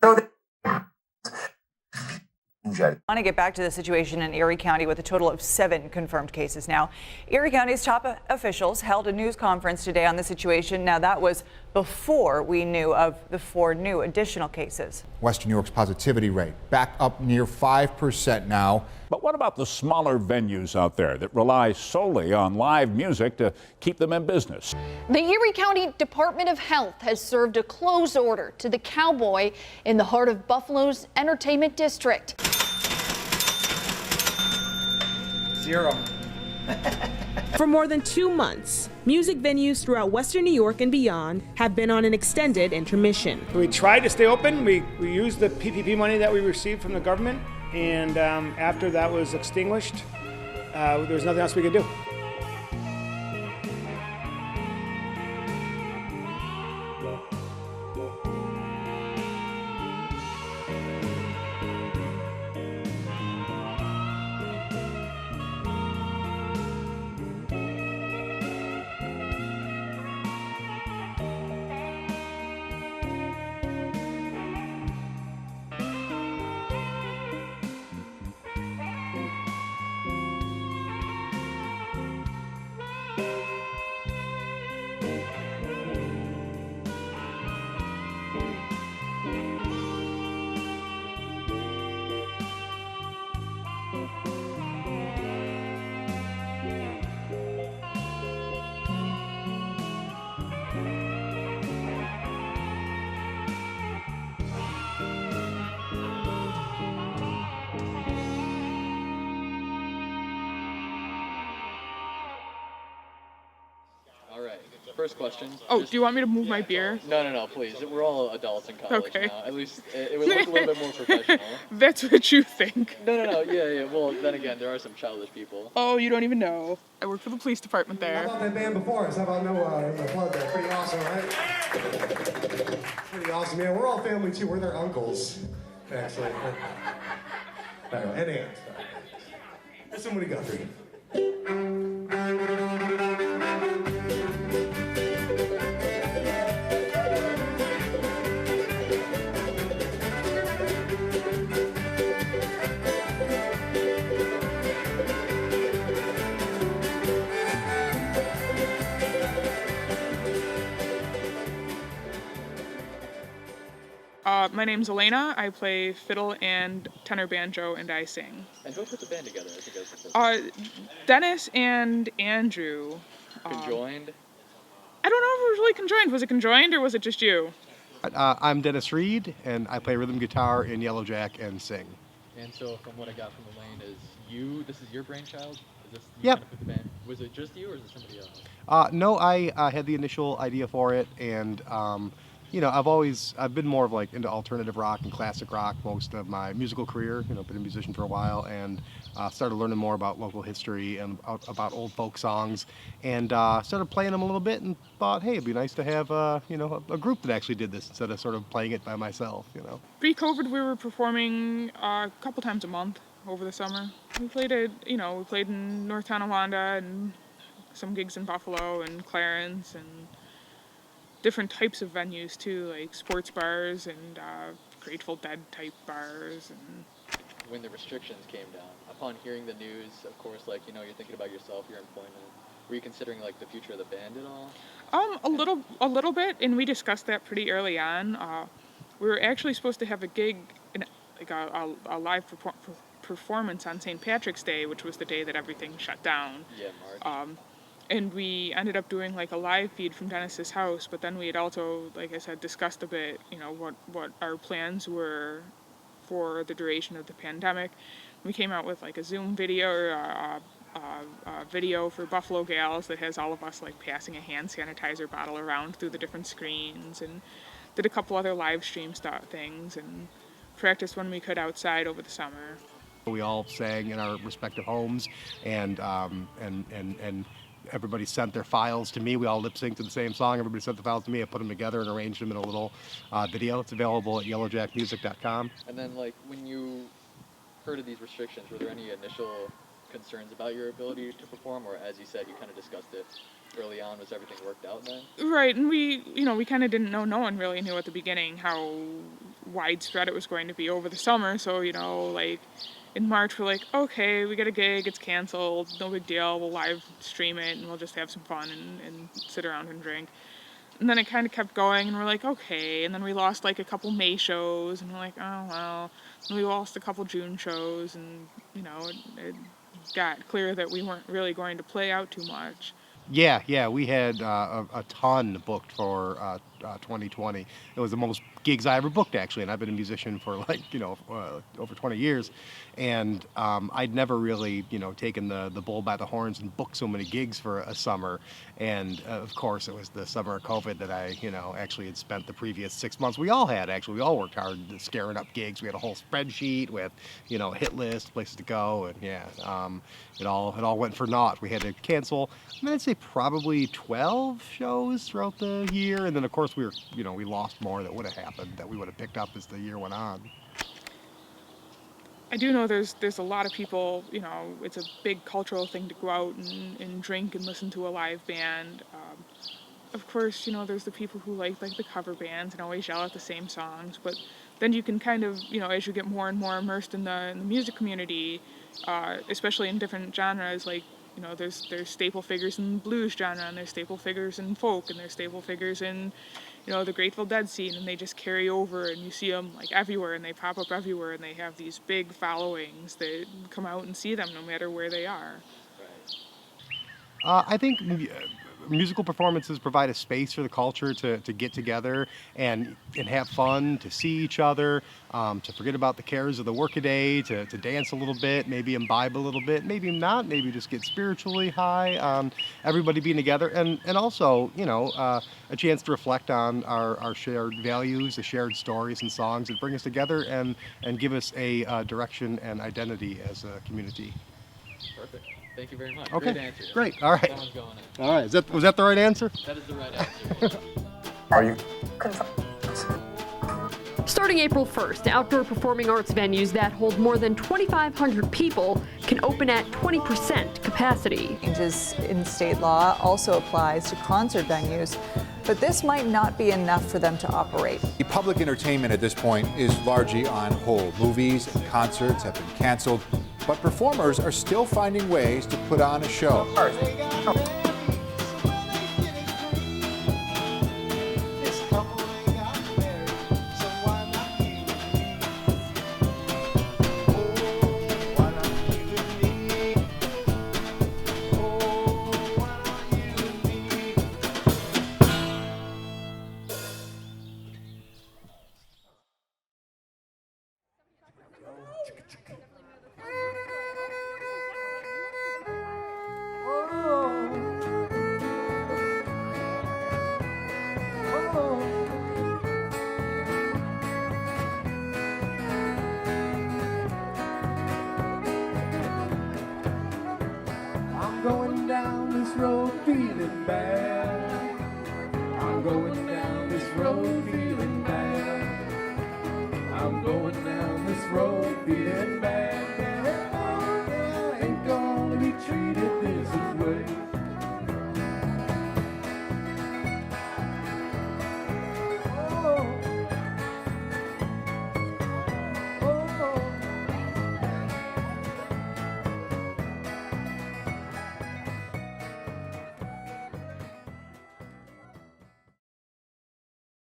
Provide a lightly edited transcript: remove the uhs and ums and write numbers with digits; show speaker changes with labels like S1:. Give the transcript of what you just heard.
S1: So
S2: I want to get back to the situation in Erie County with a total of 7 confirmed cases now. Erie County's top officials held a news conference today on the situation. Now, that was before we knew of the 4 new additional cases.
S3: Western New York's positivity rate back up near 5% now.
S4: But what about the smaller venues out there that rely solely on live music to keep them in business?
S5: The Erie County Department of Health has served a close order to the Cowboy in the heart of Buffalo's entertainment district.
S1: 0.
S6: For more than 2 months, music venues throughout Western New York and beyond have been on an extended intermission.
S7: We tried to stay open. We used the PPP money that we received from the government, and after that was extinguished, there was nothing else we could do.
S8: First question.
S9: Oh, do you want me to move my beer?
S8: No, please. We're all adults in college
S9: Okay.
S8: now. At least it would look a little bit more professional.
S9: That's what you think.
S8: No. Yeah. Well, then again, there are some childish people.
S9: Oh, you don't even know. I work for the police department there.
S10: How about that band before us? How about no plug there? Pretty awesome, right? Pretty awesome, man. We're all family too. We're their uncles, actually. And aunts. Listen, what do you got for you?
S9: My name's Elena. I play fiddle and tenor banjo, and I sing.
S8: And who put the band together? I think that's the first
S9: Dennis and Andrew.
S8: Conjoined?
S9: I don't know if it was really conjoined. Was it conjoined or was it just you?
S11: I'm Dennis Reed, and I play rhythm guitar in Yellowjack and sing.
S8: And so from what I got from Elaine is this is your brainchild? Is this you
S11: Yep.
S8: kind of put the band? Was it just you or is it somebody else?
S11: No, I had the initial idea for it, and I've been more of like into alternative rock and classic rock most of my musical career. Been a musician for a while, and started learning more about local history and about old folk songs, and started playing them a little bit, and thought, hey, it'd be nice to have a group that actually did this instead of sort of playing it by myself.
S9: Pre-COVID, we were performing a couple times a month over the summer. We played in North Tonawanda and some gigs in Buffalo and Clarence and different types of venues too, like sports bars and Grateful Dead type bars. And
S8: when the restrictions came down, upon hearing the news, of course, you're thinking about yourself, your employment. Were you considering the future of the band at all?
S9: A little bit, and we discussed that pretty early on. We were actually supposed to have a gig, a live performance on St. Patrick's Day, which was the day that everything shut down.
S8: Yeah, March.
S9: And we ended up doing a live feed from Dennis's house, but then we had also, like I said, discussed a bit, what our plans were for the duration of the pandemic. We came out with a Zoom video or a video for Buffalo Gals that has all of us passing a hand sanitizer bottle around through the different screens, and did a couple other live stream things and practiced when we could outside over the summer.
S11: We all sang in our respective homes, and everybody sent their files to me. We all lip synced to the same song. Everybody sent the files to me. I put them together and arranged them in a little video. It's available at yellowjackmusic.com.
S8: And then, when you heard of these restrictions, were there any initial concerns about your ability to perform, or as you said, you kind of discussed it early on? Was everything worked out then?
S9: Right, and we kind of didn't know. No one really knew at the beginning how widespread it was going to be over the summer. So, like in March, we're like, okay, we get a gig, it's canceled, no big deal. We'll live stream it, and we'll just have some fun and sit around and drink. And then it kind of kept going, and we're like, okay. And then we lost like a couple May shows, and we're like, oh well. And we lost a couple June shows, and it got clear that we weren't really going to play out too much.
S11: Yeah, we had a ton booked for 2020. It was the most gigs I ever booked, actually, and I've been a musician for over 20 years, and I'd never really taken the bull by the horns and booked so many gigs for a summer. And of course, it was the summer of COVID that I actually had spent the previous 6 months. We all worked hard scaring up gigs. We had a whole spreadsheet with a hit list, places to go, and it all went for naught. We had to cancel, I'd say probably 12 shows throughout the year, and then of course we lost more that would have happened, that we would have picked up as the year went on.
S9: I do know there's a lot of people, it's a big cultural thing to go out and drink and listen to a live band. Of course, there's the people who like the cover bands and always yell at the same songs, but then you can kind of, as you get more and more immersed in the music community, especially in different genres, like, there's staple figures in the blues genre, and there's staple figures in folk, and there's staple figures in, the Grateful Dead scene, and they just carry over, and you see them like everywhere, and they pop up everywhere, and they have these big followings that come out and see them no matter where they are.
S11: I think musical performances provide a space for the culture to get together and have fun, to see each other, to forget about the cares of the workaday, to dance a little bit, maybe imbibe a little bit, maybe not, maybe just get spiritually high on everybody being together, and also, a chance to reflect on our shared values, the shared stories and songs that bring us together and give us a direction and identity as a community.
S8: Perfect. Thank you very much.
S11: Okay.
S8: Great answer.
S11: Great. All right.
S8: That one's going in.
S11: All right. Was that the right answer?
S8: That is the right answer.
S12: Are you?
S13: Starting April 1st, outdoor performing arts venues that hold more than 2,500 people can open at 20% capacity.
S2: Changes in state law also applies to concert venues, but this might not be enough for them to operate.
S3: The public entertainment at this point is largely on hold. Movies and concerts have been canceled, but performers are still finding ways to put on a show.
S14: I'm going down this road feeling bad. I'm going down this road feeling bad. I'm going down this road feeling bad.